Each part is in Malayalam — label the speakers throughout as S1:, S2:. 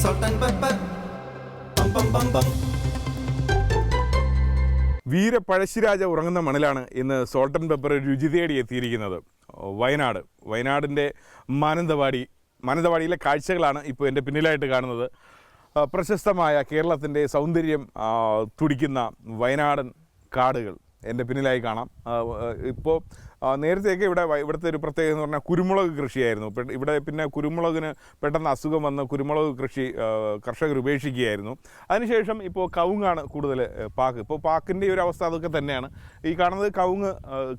S1: salt and pepper. Bum bum bum bum.
S2: വീര പഴശ്ശിരാജ ഉറങ്ങുന്ന മണ്ണിലാണ് ഇന്ന് സോൾട്ട് ആൻഡ് പെപ്പർ രുചി തേടി എത്തിയിരിക്കുന്നത്. വയനാടിൻ്റെ മാനന്തവാടിയിലെ കാഴ്ചകളാണ് ഇപ്പോൾ എൻ്റെ പിന്നിലായിട്ട് കാണുന്നത്. പ്രശസ്തമായ കേരളത്തിൻ്റെ സൗന്ദര്യം തുടിക്കുന്ന വയനാടൻ കാടുകൾ എൻ്റെ പിന്നിലായി കാണാം. ഇപ്പോൾ നേരത്തെയൊക്കെ ഇവിടുത്തെ ഒരു പ്രത്യേകത എന്ന് പറഞ്ഞാൽ കുരുമുളക് കൃഷിയായിരുന്നു. ഇവിടെ പിന്നെ കുരുമുളകിന് പെട്ടെന്ന് അസുഖം വന്ന് കുരുമുളക് കൃഷി കർഷകർ ഉപേക്ഷിക്കുകയായിരുന്നു. അതിനുശേഷം ഇപ്പോൾ കവുങ്ങാണ് കൂടുതൽ ഇപ്പോൾ പാക്കിൻ്റെ ഒരു അവസ്ഥ അതൊക്കെ തന്നെയാണ്. ഈ കാണുന്നത് കവുങ്ങ്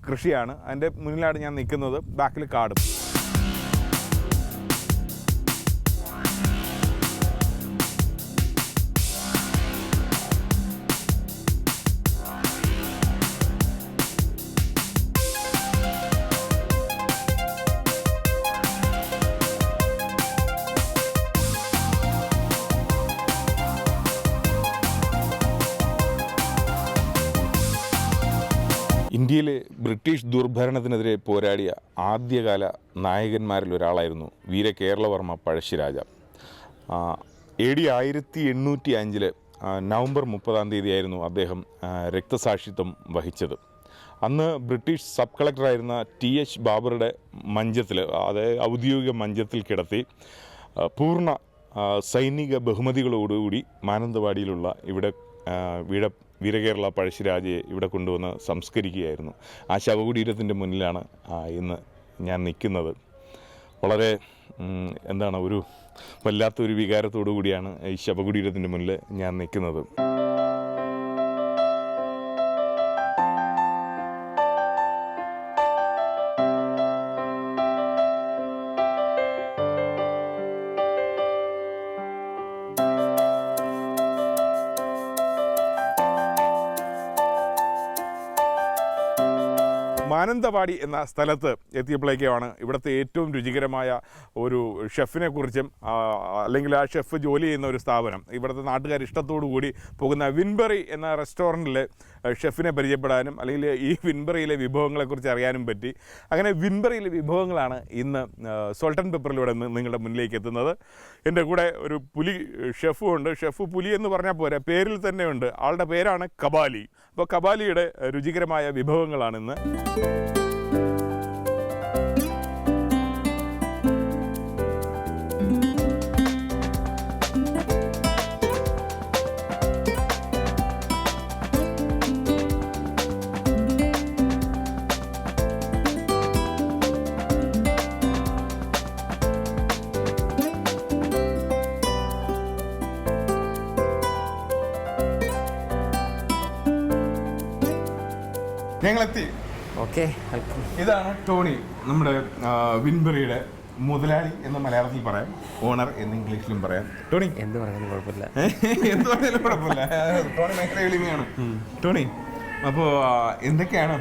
S2: കൃഷിയാണ്. അതിൻ്റെ മുന്നിലാണ് ഞാൻ നിൽക്കുന്നത്. ബാക്കിൽ കാടും. ഇന്ത്യയിലെ ബ്രിട്ടീഷ് ദുർഭരണത്തിനെതിരെ പോരാടിയ ആദ്യകാല നായകന്മാരിൽ ഒരാളായിരുന്നു വീര കേരളവർമ്മ പഴശ്ശിരാജ. AD 1805 നവംബർ 30 അദ്ദേഹം രക്തസാക്ഷിത്വം വഹിച്ചത്. അന്ന് ബ്രിട്ടീഷ് സബ് കളക്ടറായിരുന്ന TH ബാബറുടെ മഞ്ചത്തിൽ, അതായത് ഔദ്യോഗിക മഞ്ചത്തിൽ കിടത്തി പൂർണ്ണ സൈനിക ബഹുമതികളോടുകൂടി മാനന്തവാടിയിലുള്ള വീരകേരള പഴശ്ശിരാജയെ ഇവിടെ കൊണ്ടുവന്ന് സംസ്കരിക്കുകയായിരുന്നു. ആ ശവകുടീരത്തിൻ്റെ മുന്നിലാണ് ഇന്ന് ഞാൻ നിൽക്കുന്നത്. വളരെ ഒരു വല്ലാത്തൊരു വികാരത്തോടു കൂടിയാണ് ഈ ശവകുടീരത്തിൻ്റെ മുന്നിൽ ഞാൻ നിൽക്കുന്നത്. മാനന്തവാടി എന്ന സ്ഥലത്ത് എത്തിയപ്പോഴേക്കാണ് ഇവിടുത്തെ ഏറ്റവും രുചികരമായ ഒരു ഷെഫിനെ കുറിച്ചും അല്ലെങ്കിൽ ആ ഷെഫ് ജോലി ചെയ്യുന്ന ഒരു സ്ഥാപനം, ഇവിടുത്തെ നാട്ടുകാർ ഇഷ്ടത്തോടു കൂടി പോകുന്ന വിൻബറി എന്ന റെസ്റ്റോറൻറ്റിലെ ഷെഫിനെ പരിചയപ്പെടാനും അല്ലെങ്കിൽ ഈ വിൻബറിയിലെ വിഭവങ്ങളെക്കുറിച്ച് അറിയാനും പറ്റി. അങ്ങനെ വിൻബറിയിലെ വിഭവങ്ങളാണ് ഇന്ന് സോൾട്ട് ആൻഡ് പെപ്പറിലൂടെ നിങ്ങളുടെ മുന്നിലേക്ക് എത്തുന്നത്. എൻ്റെ കൂടെ ഒരു പുലി ഷെഫും ഉണ്ട്. ഷെഫ് പുലി എന്ന് പറഞ്ഞാൽ പോരാ, പേരിൽ തന്നെ ഉണ്ട്. ആളുടെ പേരാണ് കബാലി. അപ്പോൾ കബാലിയുടെ രുചികരമായ വിഭവങ്ങളാണ് ഇന്ന്. ഞങ്ങളെത്തി.
S3: ഓക്കെ,
S2: ഇതാണ് ടോണി, നമ്മുടെ വിൻബറിയുടെ മുതലാളി എന്ന് മലയാളത്തിൽ പറയാം, ഓണർ എന്ന് ഇംഗ്ലീഷിലും പറയാം. ടോണി
S3: എന്ത് പറയാനും കുഴപ്പമില്ല,
S2: എന്ത് പറഞ്ഞാലും കുഴപ്പമില്ല. ടോണി ഭയങ്കര എളിമയാണ്. ടോണി, അപ്പോൾ എന്തൊക്കെയാണ്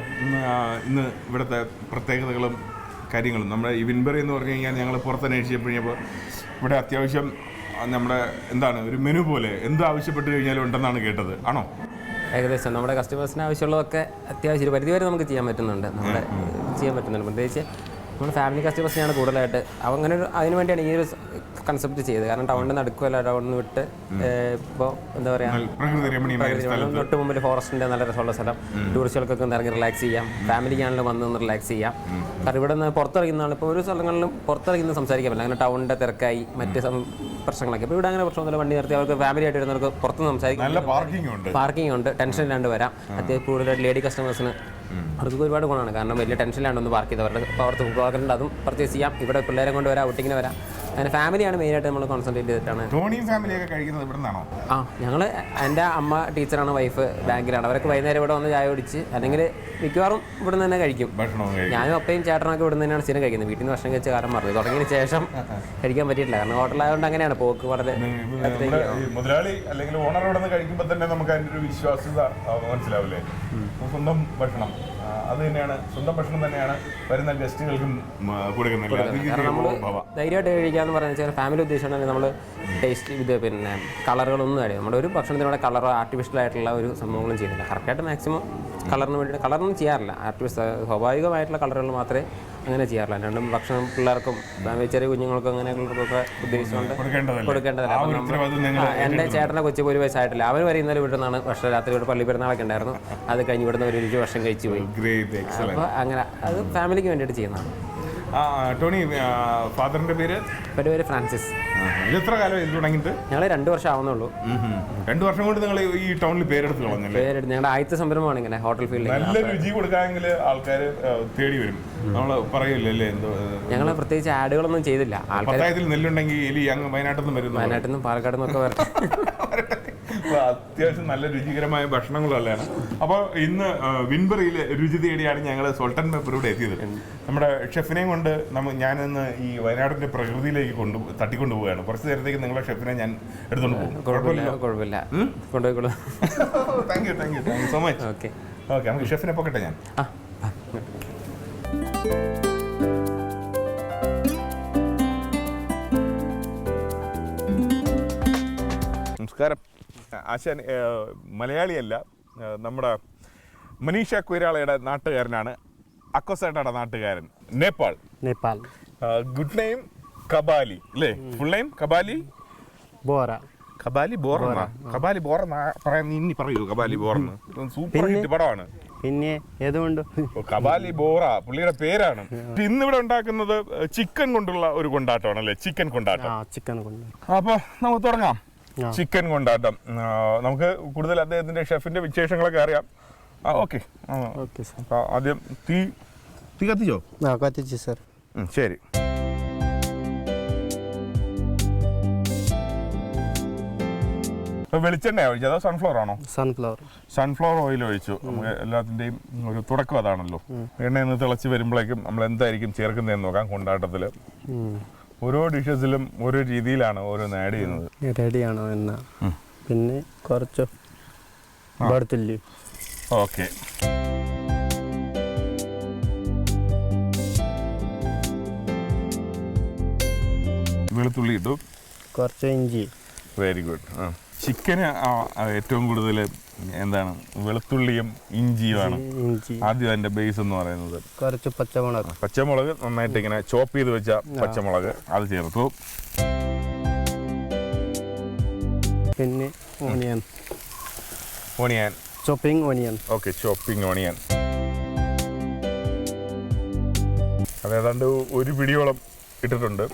S2: ഇന്ന് ഇവിടുത്തെ പ്രത്യേകതകളും കാര്യങ്ങളും? നമ്മുടെ ഈ വിൻബറി എന്ന് പറഞ്ഞു കഴിഞ്ഞാൽ ഞങ്ങൾ പുറത്തന്വേഷിച്ചപ്പോൾ ഇവിടെ അത്യാവശ്യം നമ്മുടെ ഒരു മെനു പോലെ എന്ത് ആവശ്യപ്പെട്ട് കഴിഞ്ഞാലും ഉണ്ടെന്നാണ് കേട്ടത്. ആണോ?
S3: ഏകദേശം നമ്മുടെ കസ്റ്റമേഴ്സിന് ആവശ്യമുള്ളതൊക്കെ അത്യാവശ്യം ഒരു പരിധിവരെ നമുക്ക് ചെയ്യാൻ പറ്റുന്നുണ്ട്. പ്രത്യേകിച്ച് നമ്മുടെ ഫാമിലി കസ്റ്റമേഴ്സിനെയാണ് കൂടുതലായിട്ട് അങ്ങനെ അതിന് വേണ്ടിയാണ് ഈ ഒരു കൺസെപ്റ്റ് ചെയ്തത്. കാരണം ടൗണിൻ്റെ നടുക്കുമല്ല, ടൗണിൽ നിന്ന് വിട്ട് ഇപ്പോൾ എന്താ പറയുക, തൊട്ട് മുമ്പിൽ ഫോറസ്റ്റിൻ്റെ നല്ല രസമുള്ള സ്ഥലം, ടൂറിസ്റ്റുകൾക്കൊക്കെ ഇറങ്ങി റിലാക്സ് ചെയ്യാം, ഫാമിലിക്കാണെങ്കിലും വന്ന് റിലാക്സ് ചെയ്യാം. കാരണം ഇവിടെ നിന്ന് പുറത്തിറങ്ങുന്നതാണ്. ഇപ്പോൾ ഒരു സ്ഥലങ്ങളിലും പുറത്തിറങ്ങുന്നത് സംസാരിക്കാൻ പറ്റില്ല, അങ്ങനെ ടൗണിൻ്റെ തിരക്കായി മറ്റ് പ്രശ്നങ്ങളൊക്കെ. ഇപ്പോൾ ഇവിടെ അങ്ങനെ പ്രശ്നമൊന്നുമില്ല, വണ്ടി നിർത്തി അവർക്ക് ഫാമിലി ആയിട്ട് വരുന്നവർക്ക് പുറത്തുനിന്ന് സംസാരിക്കാം, പാർക്കിംഗ് ഉണ്ട്, ടെൻഷൻ ഇല്ലാണ്ട് വരാം. അത്യാവശ്യം കൂടുതലായിട്ട് ലേഡി കസ്റ്റമേഴ്സിന് അവർക്ക് ഒരുപാട് ഗുണമാണ്. കാരണം വലിയ ടെൻഷനിലാണ്ട് ഒന്ന് പാർക്ക് ചെയ്ത് അവർക്ക് ഫുഡ് അതും പർച്ചേസ് ചെയ്യാം, ഇവിടെ പിള്ളേരെ കൊണ്ട് വരാം, ഔട്ടിങ്ങിന് വരാം. അങ്ങനെ ഫാമിലിയാണ് മെയിനായിട്ട് നമ്മൾ കോൺസെൻട്രേറ്റ് ചെയ്തിട്ടാണ്. ഞങ്ങൾ എൻ്റെ അമ്മ ടീച്ചറാണ്, വൈഫ് ബാങ്കിലാണ്. അവരൊക്കെ വൈകുന്നേരം ഇവിടെ വന്ന് ചായ കുടിച്ച് അല്ലെങ്കിൽ മിക്കവാറും ഇവിടെ നിന്ന് തന്നെ കഴിക്കും. ഞാനും അപ്പയും ചേട്ടനൊക്കെ ഇവിടെ തന്നെയാണ് സ്ഥിരം കഴിക്കുന്നത്. വീട്ടിൽ നിന്ന് ഭക്ഷണം കഴിച്ച കാലം മറന്നു, തുടങ്ങിയതിന് ശേഷം കഴിക്കാൻ പറ്റിയിട്ടില്ല. കാരണം ഹോട്ടലായതുകൊണ്ട് അങ്ങനെയാണ് പോക്ക്. വളരെ
S2: മുതലാളി അല്ലെങ്കിൽ ഓണറോടൊന്ന് കഴിക്കുമ്പോൾ തന്നെ നമുക്ക് അതിൻ്റെ ഒരു വിശ്വാസ്യത മനസ്സിലാവില്ലേ? സ്വന്തം ഭക്ഷണം അത് തന്നെയാണ്, സ്വന്തം ഭക്ഷണം തന്നെയാണ് വരുന്ന ഗസ്റ്റുകൾക്കും കൊടുക്കുന്നത്.
S3: ധൈര്യമായിട്ട് കഴിക്കാന്ന് പറഞ്ഞാൽ ഫാമിലി ഉദ്ദേശിച്ചാണെങ്കിൽ നമ്മൾ ടേസ്റ്റ് പിന്നെ കളറുകളൊന്നും കഴിയും. നമ്മുടെ ഒരു ഭക്ഷണത്തിനോടെ കളറോ ആർട്ടിഫിഷ്യൽ ആയിട്ടുള്ള ഒരു സംഭവങ്ങളും ചെയ്യുന്നില്ല. കറക്റ്റായിട്ട് മാക്സിമം കളറിന് വേണ്ടിയിട്ട് കളറൊന്നും ചെയ്യാറില്ല. ആർട്ടിഫിഷ്യൽ സ്വാഭാവികമായിട്ടുള്ള കളറുകൾ മാത്രമേ അങ്ങനെ ചെയ്യാറില്ല. രണ്ടും ഭക്ഷണം പിള്ളേർക്കും ചെറിയ കുഞ്ഞുങ്ങൾക്കും അങ്ങനെയുള്ളവർക്കൊക്കെ ഉദ്ദേശിച്ചുകൊണ്ട് കൊടുക്കേണ്ടതല്ല. അപ്പം എൻ്റെ ചേട്ടനെ കൊച്ചു 1 വയസ്സായിട്ടില്ല. അവർ വരെ ഇന്നലെ വീട്ടിൽ നിന്നാണ് ഭക്ഷണം രാത്രി ഇവിടെ പള്ളി പെരുന്നാളൊക്കെ ഉണ്ടായിരുന്നു. അത് കഴിഞ്ഞ് ഇവിടുന്ന് ഒരു 20 വർഷം കഴിച്ചു പോയി. അപ്പോൾ അങ്ങനെ അത് ഫാമിലിക്ക് വേണ്ടിയിട്ട് ചെയ്യുന്നതാണ്.
S2: ടോണി, ഫാദറിന്റെ പേര്?
S3: എൻ്റെ പേര് ഫ്രാൻസിസ്.
S2: എത്ര കാലം ഇത് തുടങ്ങിയിട്ട്?
S3: ഞങ്ങൾ 2 വർഷം ആവുന്നുള്ളൂ.
S2: 2 വർഷം കൊണ്ട് നിങ്ങൾ ഈ ടൗണിൽ പേരെടുത്ത് കളഞ്ഞല്ലേ?
S3: പേരെടുത്ത് ഞങ്ങളുടെ ആദ്യത്തെ സംരംഭമാണ് ഇങ്ങനെ ഹോട്ടൽ ഫീൽഡിൽ.
S2: നല്ല രുചി കൊടുക്കാമെങ്കിൽ ആൾക്കാർ തേടി വരും. നമ്മൾ പറയില്ലല്ലേ എന്തോ.
S3: ഞങ്ങൾ പ്രത്യേകിച്ച് ആഡുകളൊന്നും ചെയ്തില്ല.
S2: പത്തായത്തിൽ നെല്ലുണ്ടെങ്കിൽ എലി അങ്ങ് വയനാട്ടിൽ നിന്ന് വരുന്നു.
S3: വയനാട്ടിൽ നിന്നും പാലക്കാട് നിന്നൊക്കെ വരട്ടെ.
S2: അത്യാവശ്യം നല്ല രുചികരമായ ഭക്ഷണങ്ങളല്ലാണ്. അപ്പോൾ ഇന്ന് വിൻബറിയിൽ രുചി തേടിയാണ് ഞങ്ങൾ സോൾട്ട് ആൻഡ് പെപ്പർ ഇവിടെ എത്തിയത്. നമ്മുടെ ഷെഫിനെയും കൊണ്ട് ഞാനിന്ന് ഈ വയനാടിന്റെ പ്രകൃതിയിലേക്ക് തട്ടിക്കൊണ്ടു പോവുകയാണ്. കുറച്ച് നേരത്തേക്ക് നിങ്ങളെ ഷെഫിനെ ഞാൻ എടുത്തുകൊണ്ട് പോകും.
S3: കുഴപ്പമില്ല, കൊണ്ടുപോയിക്കോളൂ.
S2: Thank you so much.
S3: Okay,
S2: നമുക്ക് ഷെഫിനെ പൊക്കട്ടെ ഞാൻ. നമസ്കാരം. ആശാൻ മലയാളിയല്ല, നമ്മുടെ മനീഷ കൊയ്രാളയുടെ നാട്ടുകാരനാണ്. അക്കോസേട്ടയുടെ നാട്ടുകാരൻ. നേപ്പാൾ. ഗുഡ് നെയിം കബാലി അല്ലേ? Full name Kabali
S4: Bora.
S2: കബാലി ബോറ. കബാലി ബോറ പറയാൻ ഇനി പറയൂ. കബാലി ബോറന്ന് സൂപ്പർ ഹിറ്റ് പടമാണ്.
S4: പിന്നെ ഏതുകൊണ്ട്
S2: കബാലി ബോറ പുള്ളിയുടെ പേരാണ്. ഇന്നിവിടെ ഉണ്ടാക്കുന്നത് ചിക്കൻ കൊണ്ടുള്ള ഒരു കൊണ്ടാട്ടമാണ് അല്ലേ? ചിക്കൻ കൊണ്ടാട്ടം.
S4: ചിക്കൻ കൊണ്ട്.
S2: അപ്പോൾ നമുക്ക് തുടങ്ങാം. ചിക്കൻ കൊണ്ടാട്ടം. നമുക്ക് കൂടുതൽ അദ്ദേഹത്തിന്റെ ഷെഫിന്റെ വിശേഷങ്ങളൊക്കെ അറിയാം. Okay sir. ആദ്യം തീ കത്തിച്ചോ?
S4: കത്തിച്ചു സാർ.
S2: ശരി. വെളിച്ചെണ്ണ ഒഴിച്ചു അതോ സൺഫ്ലവർ ആണോ? സൺഫ്ലവർ ഓയിൽ ഒഴിച്ചു. നമുക്ക് എല്ലാത്തിൻ്റെയും ഒരു തുടക്കം അതാണല്ലോ. എണ്ണ തിളച്ച് വരുമ്പോഴേക്കും നമ്മൾ എന്തായിരിക്കും ചേർക്കുന്നതെന്ന് നോക്കാം. കൊണ്ടാട്ടത്തിൽ ഓരോ ഡിഷസിലും ഓരോ രീതിയിലാണ് ഓരോന്ന് ആഡ് ചെയ്യുന്നത്.
S4: റെഡിയാണോ എണ്ണ? പിന്നെ കുറച്ച് വെളുത്തുള്ളി.
S2: ഓക്കെ. വെളുത്തുള്ളി ഇട്ടു.
S4: കുറച്ച് ഇഞ്ചി.
S2: Very good. ചിക്കന് ഏറ്റവും കൂടുതൽ എന്താണ് വെളുത്തുള്ളിയും ഇഞ്ചിയുമാണ് ആദ്യം അതിന്റെ ബേസ് എന്ന് പറയുന്നത്.
S4: കുറച്ച്
S2: പച്ചമുളക് നന്നായിട്ട് ഇങ്ങനെ ചോപ്പ് ചെയ്ത് വെച്ച പച്ചമുളക് അത് ചേർത്തു.
S4: പിന്നെ onion.
S2: Chopping onion. Okay, chopping onion. അത് ഏതാണ്ട് 1 പിടിയോളം ഇട്ടിട്ടുണ്ട്.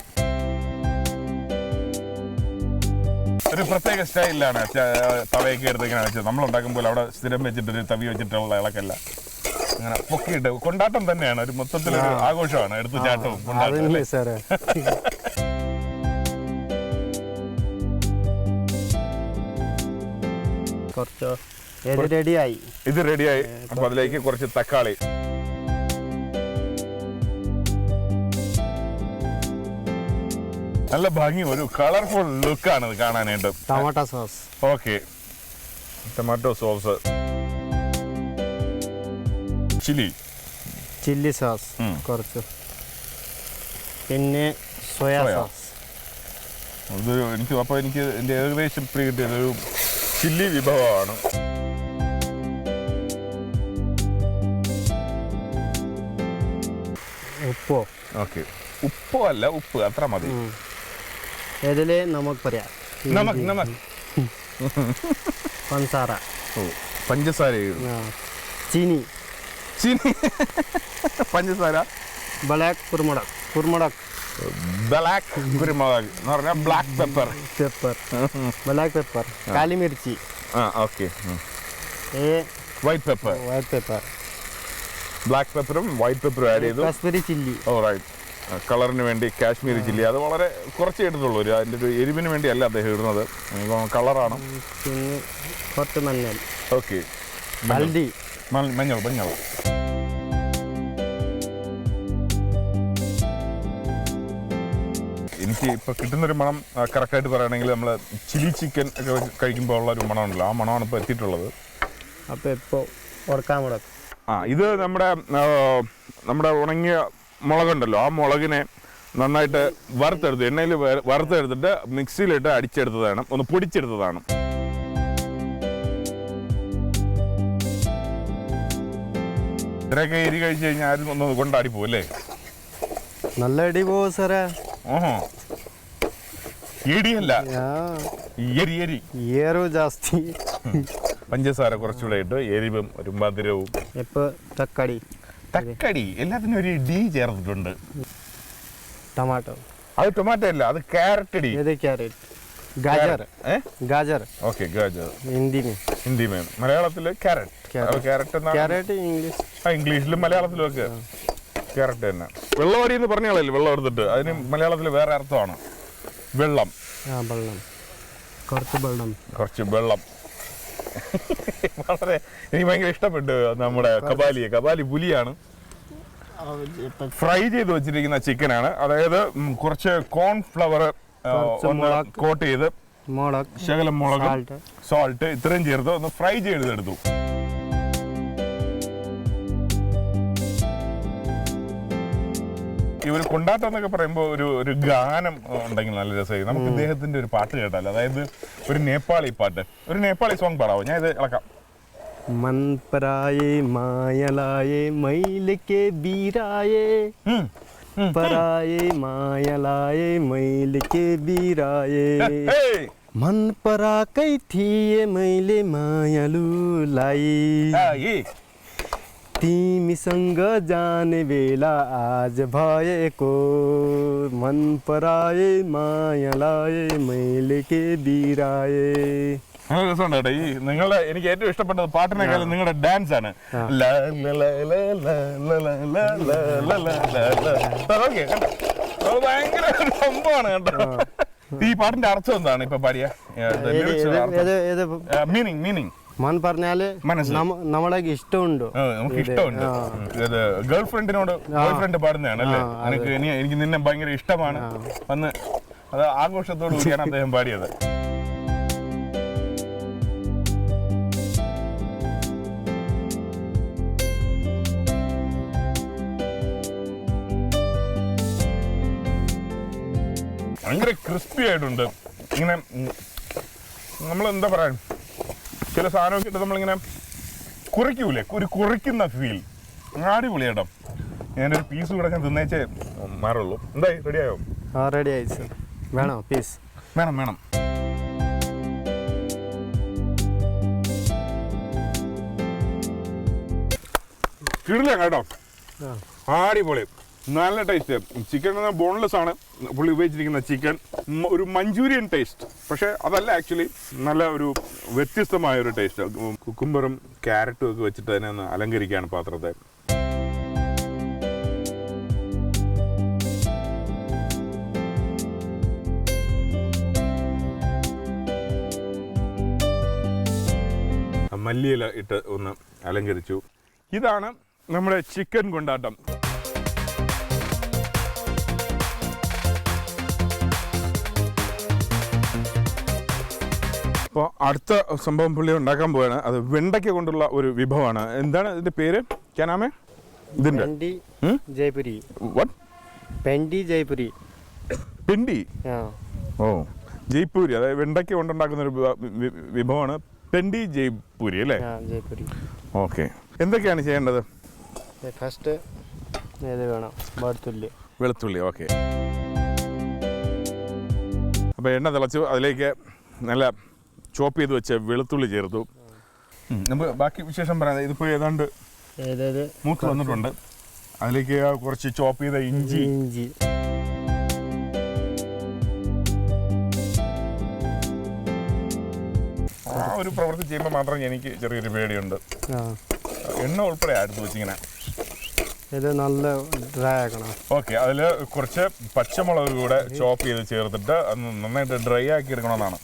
S2: ഒരു പ്രത്യേക സ്റ്റൈലിലാണ് തവയൊക്കെ എടുത്ത് ഇങ്ങനെ വെച്ചത്. നമ്മളുണ്ടാക്കുമ്പോൾ അവിടെ സ്ഥിരം വെച്ചിട്ടൊരു തവി വെച്ചിട്ടുള്ള ഇളക്കല്ല, അങ്ങനെ പൊക്കിയിട്ട് കൊണ്ടാട്ടം തന്നെയാണ്. ഒരു മൊത്തത്തിലൊരു ആഘോഷമാണ്. എടുത്തു ചാട്ടവും കൊണ്ടാട്ടം. ഇത് റെഡിയായി. അപ്പൊ അതിലേക്ക് കുറച്ച് തക്കാളി. നല്ല ഭംഗി, ഒരു കളർഫുൾ ലുക്കാണ് ഇത് കാണാനായിട്ട്.
S4: Tomato sauce.
S2: Okay, tomato sauce.
S4: Chilli sauce കുറച്ച്. പിന്നെ സോയാ സോസ്.
S2: ഇത് എനിക്ക് എൻ്റെ ഏകദേശം കിട്ടിയത് ഒരു ചില്ലി വിഭവമാണ്.
S4: ഉപ്പോ?
S2: ഓക്കെ, ഉപ്പോ അല്ല, ഉപ്പ് അത്ര മതി.
S4: ഇതില് നമുക്ക് പറയാം
S2: നമക്.
S4: പഞ്ചസാര.
S2: പഞ്ചസാര.
S4: ചീനി.
S2: പഞ്ചസാര.
S4: ബ്ലാക്ക് കുരുമുളക്.
S2: ബ്ലാക്ക് കുരുമുളക് എന്ന് പറഞ്ഞാൽ ബ്ലാക്ക് പെപ്പർ.
S4: Black pepper. കാലിമിർച്ചി.
S2: ഓക്കെ. White pepper. ബ്ലാക്ക് പെപ്പറും വൈറ്റ് പെപ്പറും ആഡ് ചെയ്തു.
S4: കാശ്മീരി ചില്ലി.
S2: റൈറ്റ്. കളറിന് വേണ്ടി കാശ്മീരി ചില്ലി. അത് വളരെ കുറച്ച് ഇടുന്നുള്ളൂ. അതിൻ്റെ ഒരു എരിവിന് വേണ്ടിയല്ല അദ്ദേഹം ഇടുന്നത്, കളറാണ്.
S4: പിന്നെ കുറച്ച് മഞ്ഞൾ.
S2: ഓക്കെ.
S4: ഹൽദി.
S2: മഞ്ഞൾ. എനിക്ക് ഇപ്പോൾ കിട്ടുന്നൊരു മണം കറക്റ്റായിട്ട് പറയുകയാണെങ്കിൽ നമ്മൾ ചില്ലി ചിക്കൻ ഒക്കെ കഴിക്കുമ്പോൾ ഉള്ള ഒരു മണമുണ്ടല്ലോ, ആ മണമാണ് ഇപ്പോൾ എത്തിയിട്ടുള്ളത്.
S4: അപ്പോൾ ഇപ്പോൾ ഉറക്കാൻ
S2: ഇത് നമ്മുടെ ഉണങ്ങിയ മുളകുണ്ടല്ലോ, ആ മുളകിനെ നന്നായിട്ട് വറുത്തെടുത്ത് എണ്ണയിൽ വറുത്തെടുത്തിട്ട് മിക്സിയിലിട്ട് അടിച്ചെടുത്തതാണ്, ഒന്ന് പൊടിച്ചെടുത്തതാണ്. ഇത്രയൊക്കെ എരി കഴിച്ച് കഴിഞ്ഞാൽ ആരും ഒന്ന് കൊണ്ടാടി പോകും അല്ലേ?
S4: നല്ല അടി പോകും സാറേ.
S2: ഓഹോ, എടിയല്ല,
S4: ആ,
S2: എരി എരി.
S4: ഏറു ജാസ്തി.
S2: പഞ്ചസാര കുറച്ചുകൂടെ ഇട്ട് എരിവും ഒരു മധുരവും.
S4: ഇപ്പൊ തക്കാളി,
S2: തക്കടി എല്ലാത്തിനും ഒരു ഡി ചേർത്തിട്ടുണ്ട്.
S4: ടൊമാറ്റോ.
S2: അത് ടൊമാറ്റോ അല്ല, അത് ക്യാരറ്റ് ഡി.
S4: ഏത് ക്യാരറ്റ്? ഗാജർ. ഗാജർ
S2: ഓക്കെ, ഗാജർ
S4: ഹിന്ദി में.
S2: ഹിന്ദി में. മലയാളത്തിൽ ക്യാരറ്റ്. Carrot
S4: carrot English.
S2: ഇംഗ്ലീഷിലും മലയാളത്തിലും ഒക്കെ ക്യാരറ്റ് തന്നെ. വെള്ളമടി എന്ന് പറഞ്ഞാലല്ലേ, വെള്ളം എടുത്തിട്ട് അതിന് മലയാളത്തിൽ വേറെ അർത്ഥമാണ്. വെള്ളം.
S4: വെള്ളം, കുറച്ച് വെള്ളം.
S2: കുറച്ച് വെള്ളം. വളരെ എനിക്ക് ഭയങ്കര ഇഷ്ടപ്പെട്ടു നമ്മുടെ കബാലി പുലിയാണ്. ഫ്രൈ ചെയ്ത് വെച്ചിരിക്കുന്ന ചിക്കനാണ്. അതായത് കുറച്ച് കോൺഫ്ലവർ ഒന്ന് കോട്ട് ചെയ്ത്,
S4: മുളക്,
S2: ശകലം മുളക്, സോൾട്ട് ഇത്രയും ചേർത്ത് ഒന്ന് ഫ്രൈ ചെയ്തെടുത്തു. ഈ ഒരു കൊണ്ടാട്ടം എന്നൊക്കെ പറയുമ്പോൾ ഒരു ഗാനം ഉണ്ടെങ്കിൽ നല്ല രസമായി. നമുക്ക് ഇദ്ദേഹത്തിന്റെ ഒരു പാട്ട് കേട്ടാലോ? അതായത് ഒരു നേപ്പാളി പാട്ട്, ഒരു നേപ്പാളി സോങ് പാടാവോ? ഞാൻ ഇത് ഇളക്കാം.
S4: मन पराए मायलाए मैल के बीराए, पराए मायलाए मैल के बीराए, मन परा कै थिए मैले मायालुलाई, तिमीसँग जाने बेला आज भएको, मन पराए मायलाए मैले के बीराए.
S2: നല്ല രസമുണ്ട് കേട്ടോ. ഈ നിങ്ങളുടെ എനിക്ക് ഏറ്റവും ഇഷ്ടപ്പെട്ടത് പാട്ടിനേക്കാളും നിങ്ങളുടെ ഡാൻസ് ആണ്. ഭയങ്കര സംഭവമാണ് കേട്ടോ. ഈ പാട്ടിന്റെ അർത്ഥം എന്താണ് ഇപ്പൊ പാടിയ മീനിങ്?
S4: മൻ പറഞ്ഞാല് നമ്മളെ ഇഷ്ടമുണ്ടോ?
S2: നമുക്ക് ഇഷ്ടമുണ്ട്. ഗേൾ ഫ്രണ്ടിനോട് ബോയ് ഫ്രണ്ട് പാടുന്നതാണ് അല്ലേ? എനിക്ക് നിന്നെ ഭയങ്കര ഇഷ്ടമാണ് വന്ന്, അത് ആഘോഷത്തോടു കൂടിയാണ് അദ്ദേഹം പാടിയത്. ഭയങ്കര ക്രിസ്പി ആയിട്ടുണ്ട്. ഇങ്ങനെ നമ്മളെന്താ പറയാൻ, ചില സാധനമൊക്കെ ഇട്ട് നമ്മളിങ്ങനെ കുറിക്കൂലേ, കുറിക്കുന്ന ഫീൽ. അടിപൊളിയാട്ടോ. ഞാനൊരു പീസ് കൂടെ ഞാൻ തിന്നേച്ചേ മാറുള്ളൂ. എന്തായി, റെഡിയായോ?
S4: റെഡി ആയി സർ. വേണോ പീസ്?
S2: വേണം. കിടിലം കേട്ടോ, അടിപൊളി, നല്ല ടേസ്റ്റ്. ചിക്കൻ ബോൺലെസ് ആണ് പുള്ളി ഉപയോഗിച്ചിരിക്കുന്ന ചിക്കൻ. ഒരു മഞ്ചൂരിയൻ ടേസ്റ്റ്, പക്ഷെ അതല്ല, ആക്ച്വലി നല്ല ഒരു വ്യത്യസ്തമായ ഒരു ടേസ്റ്റ്. കുക്കുംബറും ക്യാരറ്റും ഒക്കെ വെച്ചിട്ട് തന്നെ ഒന്ന് അലങ്കരിക്കുകയാണ് പാത്രത്തെ. മല്ലിയില ഇട്ട് ഒന്ന് അലങ്കരിച്ചു. ഇതാണ് നമ്മുടെ ചിക്കൻ കൊണ്ടാട്ടം. അപ്പോൾ അടുത്ത സംഭവം പുള്ളി ഉണ്ടാക്കാൻ പോവാണ്. അത് വെണ്ടയ്ക്ക കൊണ്ടുള്ള ഒരു വിഭവമാണ്. എന്താണ് ഇതിന്റെ പേര്? ക്യാനാമേ? ഇതിന്റെ
S4: ജയ്പുരി.
S2: വാട്ട്?
S4: പെൻഡി ജയ്പുരി.
S2: പെൻഡി? ഓ, ജയ്പൂരി. അതായത് വെണ്ടയ്ക്ക കൊണ്ടുണ്ടാക്കുന്ന ഒരു വിഭവമാണ് പെൻഡി ജയ്പൂരി അല്ലേ?
S4: ജയ്പുരി.
S2: ഓക്കെ. എന്തൊക്കെയാണ് ചെയ്യേണ്ടത്?
S4: ഫസ്റ്റ് ഇത് വേണം, വെളുത്തുള്ളി.
S2: ഓക്കെ. അപ്പോൾ എണ്ണ തിളച്ചു, അതിലേക്ക് നല്ല ചോപ്പ് ചെയ്ത് വെച്ച വെളുത്തുള്ളി ചേർത്തു. നമുക്ക് ബാക്കി വിശേഷം പറയാം. ഇതിപ്പോൾ ഏതാണ്ട് മൂത്ത് വന്നിട്ടുണ്ട്. അതിലേക്ക് കുറച്ച് ചോപ്പ് ചെയ്ത ഇഞ്ചി. ആ ഒരു പ്രവൃത്തി ചെയ്യുമ്പോൾ മാത്രം എനിക്ക് ചെറിയൊരു പേടിയുണ്ട്. എണ്ണ ഉൾപ്പെടെ അടുത്ത് വെച്ചിങ്ങനെ
S4: ഇത് നല്ല ഡ്രൈ ആക്കണം.
S2: ഓക്കെ. അതിൽ കുറച്ച് പച്ചമുളക് കൂടെ ചോപ്പ് ചെയ്ത് ചേർത്തിട്ട് നന്നായിട്ട് ഡ്രൈ ആക്കി എടുക്കണമെന്നാണ്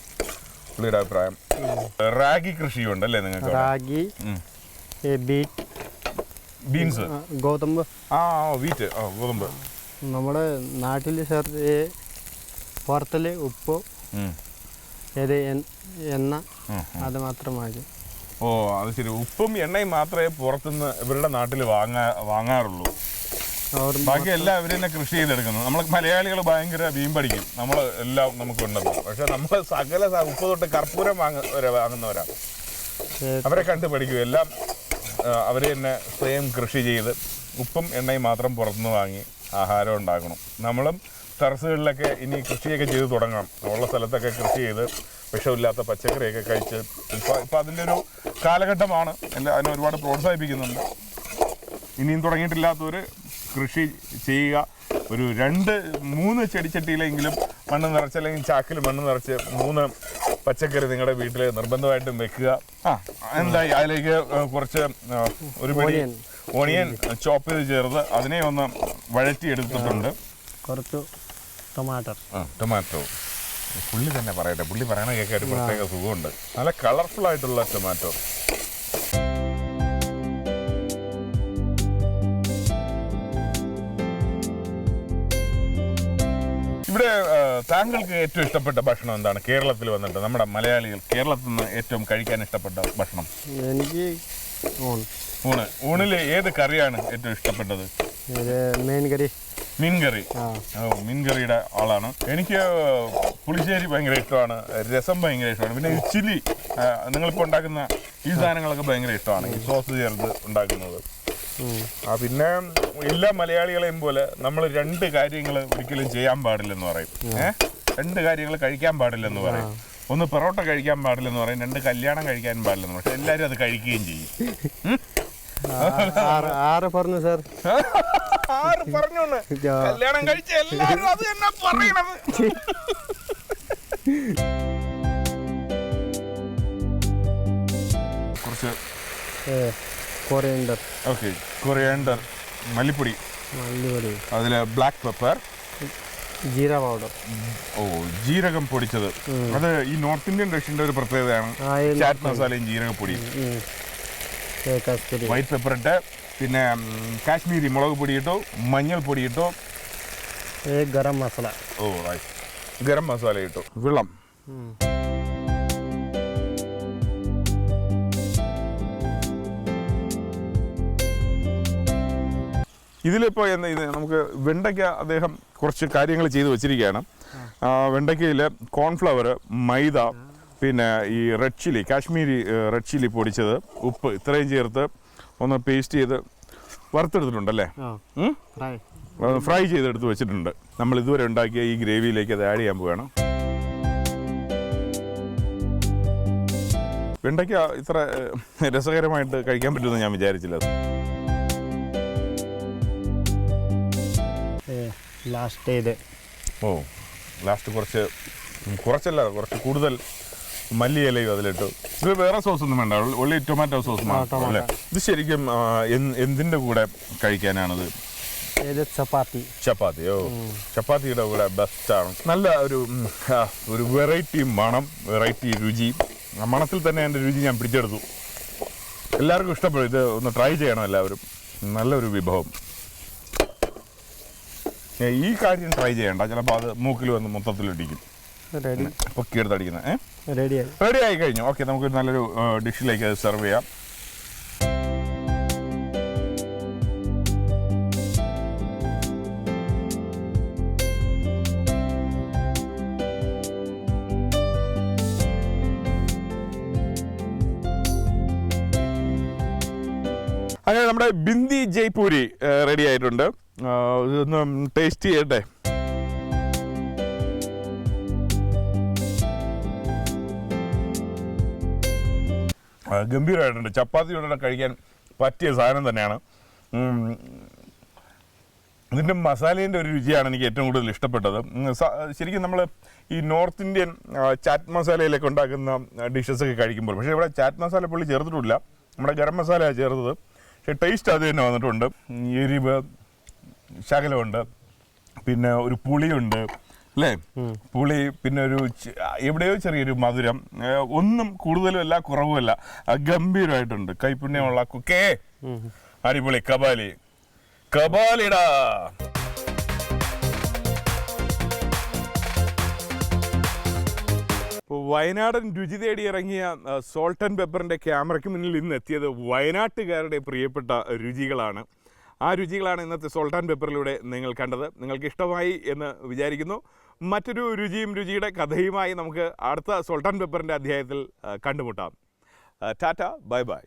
S2: പുള്ളിയുടെ അഭിപ്രായം. റാഗി കൃഷിയുണ്ട് അല്ലേ നിങ്ങൾക്ക്?
S4: റാഗി,
S2: ബീൻസ്,
S4: ഗോതമ്പ്.
S2: വീറ്റ്, ഗോതമ്പ്.
S4: നമ്മുടെ നാട്ടിൽ സർ പുറത്തില് ഉപ്പ്, എണ്ണ, അത് മാത്രം മതി.
S2: ഓ, അത് ശരി. ഉപ്പും എണ്ണയും മാത്രമേ പുറത്തുനിന്ന് ഇവരുടെ നാട്ടിൽ വാങ്ങാറുള്ളൂ. ബാക്കി എല്ലാം ഇവർ തന്നെ കൃഷി ചെയ്തെടുക്കുന്നു. നമ്മൾ മലയാളികൾ ഭയങ്കര വീമ്പടിക്കും, നമ്മൾ എല്ലാം നമുക്കുണ്ടല്ലോ. പക്ഷെ നമ്മൾ സകല ഉപ്പ് തൊട്ട് കർപ്പൂരം വാങ്ങുന്നവരാണ്. അവരെ കണ്ട് പഠിക്കും. എല്ലാം അവർ തന്നെ സ്വയം കൃഷി ചെയ്ത് ഉപ്പും എണ്ണയും മാത്രം പുറത്തുനിന്ന് വാങ്ങി ആഹാരം ഉണ്ടാക്കണം. നമ്മളും ടെറസുകളിലൊക്കെ ഇനി കൃഷിയൊക്കെ ചെയ്ത് തുടങ്ങണം. ഉള്ള സ്ഥലത്തൊക്കെ കൃഷി ചെയ്ത് വിഷമില്ലാത്ത പച്ചക്കറിയൊക്കെ കഴിച്ച് ഇപ്പം അതിൻ്റെ ഒരു കാലഘട്ടമാണ്. അതിനെ ഒരുപാട് പ്രോത്സാഹിപ്പിക്കുന്നുണ്ട്. ഇനിയും തുടങ്ങിയിട്ടില്ലാത്തവർ കൃഷി ചെയ്യുക. ഒരു 2-3 ചെടിച്ചട്ടിയിലെങ്കിലും മണ്ണ് നിറച്ച് അല്ലെങ്കിൽ ചാക്കിൽ മണ്ണ് നിറച്ച് 3 പച്ചക്കറി നിങ്ങളുടെ വീട്ടിൽ നിർബന്ധമായിട്ടും വെക്കുക. എന്തായി അതിലേക്ക് കുറച്ച് ഒരു പിടി ഓണിയൻ ചോപ്പ് ചെയ്ത് ചേർത്ത് അതിനെ ഒന്ന് വഴറ്റിയെടുത്തിട്ടുണ്ട്.
S4: കുറച്ച്
S2: ടൊമാറ്റോ പുള്ളി തന്നെ പറയട്ടെ. പുള്ളി പറയണ കേൾക്കാൻ ഒരു പ്രത്യേക സുഖമുണ്ട്. നല്ല കളർഫുൾ ആയിട്ടുള്ള ടൊമാറ്റോ. ഇവിടെ താങ്കൾക്ക് ഏറ്റവും ഇഷ്ടപ്പെട്ട ഭക്ഷണം എന്താണ്? കേരളത്തിൽ വന്നിട്ട് നമ്മുടെ മലയാളികൾ കേരളത്തിൽ നിന്ന് ഏറ്റവും കഴിക്കാൻ ഇഷ്ടപ്പെട്ട ഭക്ഷണം?
S4: എനിക്ക്
S2: ഊണിൽ ഏത് കറിയാണ് ഏറ്റവും ഇഷ്ടപ്പെട്ടത്? മീൻകറി. മീൻകറിയുടെ ആളാണ്. എനിക്ക് പുളിശ്ശേരി ഭയങ്കര ഇഷ്ടമാണ്. രസം ഭയങ്കര ഇഷ്ടമാണ്. പിന്നെ ഈ ചില്ലി നിങ്ങളിപ്പോൾ ഉണ്ടാക്കുന്ന ഈ സാധനങ്ങളൊക്കെ ഭയങ്കര ഇഷ്ടമാണ്. ഈ സോസ് ചേർത്ത് ഉണ്ടാക്കുന്നത്. പിന്നെ എല്ലാ മലയാളികളെയും പോലെ നമ്മൾ 2 കാര്യങ്ങൾ ഒരിക്കലും ചെയ്യാൻ പാടില്ലെന്ന് പറയും. 2 കാര്യങ്ങൾ കഴിക്കാൻ പാടില്ലെന്ന് പറയും. ഒന്ന് പൊറോട്ട കഴിക്കാൻ പാടില്ലെന്ന് പറയും, 2 കല്യാണം കഴിക്കാൻ പാടില്ലെന്ന്. പക്ഷെ എല്ലാവരും അത് കഴിക്കുകയും ചെയ്യും.
S4: 6 പറഞ്ഞു സാർ.
S2: 6 പറഞ്ഞു. കല്യാണം കഴിച്ച എല്ലാവരും അത് തന്നെ പറയണത്. കുറച്ച്
S4: കൊറിയൻഡർ.
S2: ഓക്കെ, കൊറിയാൻഡർ, മല്ലിപ്പൊടി, അതിൽ ബ്ലാക്ക് പെപ്പർ,
S4: ജീര പൗഡർ.
S2: ജീരകം പൊടിച്ചത്. അത് ഈ നോർത്ത് ഇന്ത്യൻ ഡിഷിന്റെ ഒരു പ്രത്യേകതയാണ്. ചാറ്റ് മസാലയും ജീരകപ്പൊടിയും. വൈറ്റ് പെപ്പർ ഇട്ട്, പിന്നെ കാശ്മീരി മുളക് പൊടി ഇട്ടു, മഞ്ഞൾ പൊടി ഇട്ടു,
S4: ഗരം മസാല.
S2: ഗരം മസാല ഇട്ടു, വെള്ളം. ഇതിലിപ്പോൾ ഇത് നമുക്ക് വെണ്ടയ്ക്ക അദ്ദേഹം കുറച്ച് കാര്യങ്ങൾ ചെയ്ത് വെച്ചിരിക്കുകയാണ്. വെണ്ടയ്ക്കയിൽ കോൺഫ്ലവർ, മൈദ, പിന്നെ ഈ red chilli, Kashmiri red chilli പൊടിച്ചത്, ഉപ്പ് ഇത്രയും ചേർത്ത് ഒന്ന് പേസ്റ്റ് ചെയ്ത് വറുത്തെടുത്തിട്ടുണ്ടല്ലേ? ഫ്രൈ ചെയ്തെടുത്ത് വെച്ചിട്ടുണ്ട്. നമ്മൾ ഇതുവരെ ഉണ്ടാക്കിയ ഈ ഗ്രേവിയിലേക്ക് അത് ആഡ് ചെയ്യാൻ പോവുകയാണ്. വെണ്ടയ്ക്ക ഇത്ര രസകരമായിട്ട് കഴിക്കാൻ പറ്റുമെന്ന് ഞാൻ വിചാരിച്ചില്ല. ലാസ്റ്റ് കുറച്ചല്ല കുറച്ച് കൂടുതൽ മല്ലിയിലയും അതിലിട്ടു. ഇത് വേറെ സോസ് ഒന്നും വേണ്ട, ഉള്ളി ടൊമാറ്റോ സോസ് മാത്രം അല്ലേ? ഇത് ശരിക്കും എന്തിൻ്റെ കൂടെ കഴിക്കാനാണിത്?
S4: ചപ്പാത്തി.
S2: ചപ്പാത്തിയുടെ കൂടെ ബെസ്റ്റാണ്. നല്ല ഒരു വെറൈറ്റി മണം, വെറൈറ്റി രുചി. ആ മണത്തിൽ തന്നെ എൻ്റെ രുചി ഞാൻ പിടിച്ചെടുത്തു. എല്ലാവർക്കും ഇഷ്ടപ്പെടും. ഇത് ഒന്ന് ട്രൈ ചെയ്യണം എല്ലാവരും. നല്ലൊരു വിഭവം. ഈ കാര്യം ട്രൈ ചെയ്യണ്ട, ചിലപ്പോൾ അത് മൂക്കിൽ വന്ന് മൊത്തത്തിലിടിക്കും. പൊക്കിയെടുത്തടിക്കുന്നത്. റെഡി ആയി കഴിഞ്ഞു. ഓക്കെ, നമുക്ക് നല്ലൊരു ഡിഷിലേക്ക് അത് സെർവ് ചെയ്യാം. അങ്ങനെ നമ്മുടെ ബിന്ദി ജയ്പൂരി റെഡി ആയിട്ടുണ്ട്. ഇതൊന്ന് ടേസ്റ്റ് ചെയ്യട്ടെ. ഗംഭീരമായിട്ടുണ്ട്. ചപ്പാത്തിയോടെ കഴിക്കാൻ പറ്റിയ സാധനം തന്നെയാണ്. ഇതിൻ്റെ മസാലേൻ്റെ ഒരു രുചിയാണ് എനിക്ക് ഏറ്റവും കൂടുതൽ ഇഷ്ടപ്പെട്ടത്. ശരിക്കും നമ്മൾ ഈ നോർത്ത് ഇന്ത്യൻ ചാറ്റ് മസാലയിലൊക്കെ ഉണ്ടാക്കുന്ന ഡിഷസൊക്കെ കഴിക്കുമ്പോൾ, പക്ഷേ ഇവിടെ ചാറ്റ് മസാല പുള്ളി ചേർത്തിട്ടില്ല, നമ്മുടെ ഗരം മസാല ചേർത്തത്. പക്ഷേ ടേസ്റ്റ് അത് തന്നെ വന്നിട്ടുണ്ട്. എരിവ് ശകലമുണ്ട്, പിന്നെ ഒരു പുളിയുണ്ട് അല്ലേ? പുളി, പിന്നെ ഒരു എവിടെയോ ചെറിയൊരു മധുരം. ഒന്നും കൂടുതലും അല്ല കുറവുമല്ല, ഗംഭീരമായിട്ടുണ്ട്. കൈപ്പുണ്യമുള്ള കുക്കേ, അടിപൊളി. കബാലിടാ. വയനാടൻ രുചി തേടി ഇറങ്ങിയ സോൾട്ട് ആൻഡ് പെപ്പറിൻ്റെ ക്യാമറയ്ക്ക് മുന്നിൽ ഇന്ന് എത്തിയത് വയനാട്ടുകാരുടെ പ്രിയപ്പെട്ട രുചികളാണ്. ആ രുചികളാണ് ഇന്നത്തെ സോൾട്ട് ആൻഡ് പെപ്പറിലൂടെ നിങ്ങൾ കണ്ടത്. നിങ്ങൾക്ക് ഇഷ്ടമായി എന്ന് വിചാരിക്കുന്നു. മറ്റൊരു രുചിയുടെ കഥയുമായി നമുക്ക് അടുത്ത സോൾട്ട് ആൻഡ് പെപ്പറിൻ്റെ അധ്യായത്തിൽ കണ്ടുമുട്ടാം. Tata, bye bye.